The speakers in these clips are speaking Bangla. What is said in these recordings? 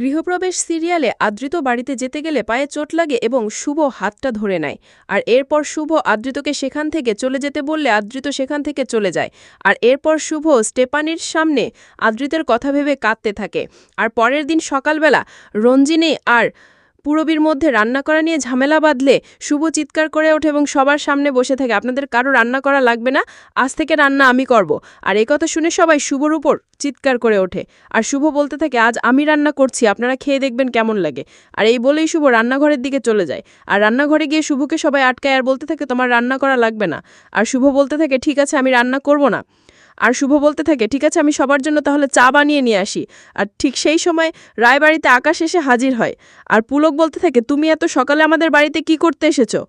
গৃহপ্রবেশ সিরিয়ালে আদৃত বাড়িতে যেতে গেলে পায়ে চোট লাগে এবং শুভ হাতটা ধরে নেয়। আর এরপর শুভ আদৃতকে সেখান থেকে চলে যেতে বললে আদৃত সেখান থেকে চলে যায়। আর এরপর শুভ স্টেপানির সামনে আদৃতের কথা ভেবে কাঁদতে থাকে। আর পরের দিন সকালবেলা রঞ্জিনী আর পূরবীর মধ্যে রান্না করা নিয়ে ঝামেলা বাঁধলে শুভ চিৎকার করে ওঠে এবং সবার সামনে বসে থাকে, আপনাদের কারো রান্না করা লাগবে না, আজ থেকে রান্না আমি করব। আর এই কথা শুনে সবাই শুভর উপর চিৎকার করে ওঠে। আর শুভ বলতে থাকে, আজ আমি রান্না করছি, আপনারা খেয়ে দেখবেন কেমন লাগে। আর এই বলেই শুভ রান্নাঘরের দিকে চলে যায়। আর রান্নাঘরে গিয়ে শুভকে সবাই আটকায় আর বলতে থাকে, তোমার রান্না করা লাগবে না। আর শুভ বলতে থাকে, ঠিক আছে আমি রান্না করব না। আর শুভ বলতে থাকে, ঠিক আছে আমি সবার জন্য তাহলে চা বানিয়ে নিয়ে আসি। আর ঠিক সেই সময় রায়বাড়িতে আকাশ এসে হাজির হয়। আর পুলক বলতে থাকে, তুমি এত সকালে আমাদের বাড়িতে কি করতে এসেছো?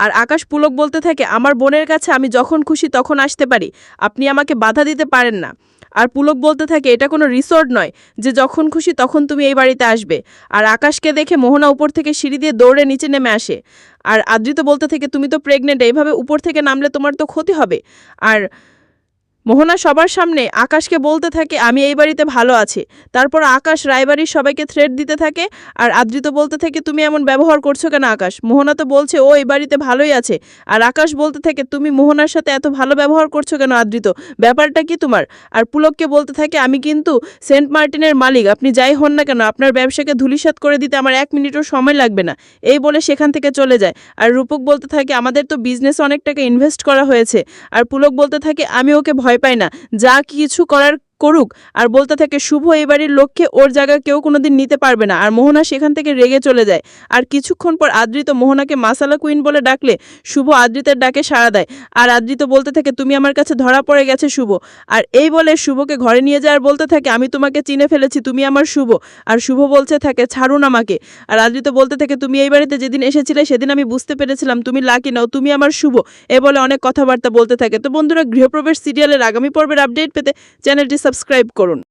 আর আকাশ পুলক বলতে থাকে, আমার বোনের কাছে আমি যখন খুশি তখন আসতে পারি, আপনি আমাকে বাধা দিতে পারেন না। আর পুলক বলতে থাকে, এটা কোনো রিসোর্ট নয় যে যখন খুশি তখন তুমি এই বাড়িতে আসবে। আর আকাশকে দেখে মোহনা উপর থেকে সিঁড়ি দিয়ে দৌড়ে নিচে নেমে আসে। আর আদৃত বলতে থাকে, তুমি তো প্রেগনেন্ট, এইভাবে উপর থেকে নামলে তোমার তো ক্ষতি হবে। আর মোহনা সবার সামনে আকাশকে বলতে থাকে, আমি এই বাড়িতে ভালো আছি। তারপর আকাশ রায়বাড়ির সবাইকে থ্রেট দিতে থাকে। আর আদৃত বলতে থাকে, তুমি এমন ব্যবহার করছো কেন আকাশ? মোহনা তো বলছে ও এই বাড়িতে ভালোই আছে। আর আকাশ বলতে থাকে, তুমি মোহনার সাথে এত ভালো ব্যবহার করছো কেন আদৃত? ব্যাপারটা কি তোমার? আর পুলককে বলতে থাকে, আমি কিন্তু সেন্ট মার্টিনের মালিক, আপনি যাই হন না কেন আপনার ব্যবসাকে ধূলিসাৎ করে দিতে আমার 1 মিনিটও সময় লাগবে না। এই বলে সেখান থেকে চলে যায়। আর রূপক বলতে থাকে, আমাদের তো বিজনেসে অনেক টাকা ইনভেস্ট করা হয়েছে। আর পুলক বলতে থাকে, আমি ওকে ভয় পাই না, যা কিছু করার করুক। আর বলতে থাকে, শুভ এই বাড়ির লোককে ওর জায়গায় কেউ কোনোদিন নিতে পারবে না। আর মোহনা সেখান থেকে রেগে চলে যায়। আর কিছুক্ষণ পর আদৃত মোহনাকে মাসালা কুইন বলে ডাকলে শুভ আদৃতের ডাকে সাড়া দেয়। আর আদৃত বলতে থাকে, তুমি আমার কাছে ধরা পড়ে গেছে শুভ। আর এই বলে শুভকে ঘরে নিয়ে যায় আর বলতে থাকে, আমি তোমাকে চিনে ফেলেছি, তুমি আমার শুভ। আর শুভ বলতে থাকে, ছাড়ুন আমাকে। আর আদৃত বলতে থাকে, তুমি এই বাড়িতে যেদিন এসেছিলে সেদিন আমি বুঝতে পেরেছিলাম তুমি লাকি নাও, তুমি আমার শুভ। এ বলে অনেক কথাবার্তা বলতে থাকে। তো বন্ধুরা, গৃহপ্রবেশ সিরিয়ালের আগামী পর্বের আপডেট পেতে চ্যানেলটি সাবস্ক্রাইব করুন।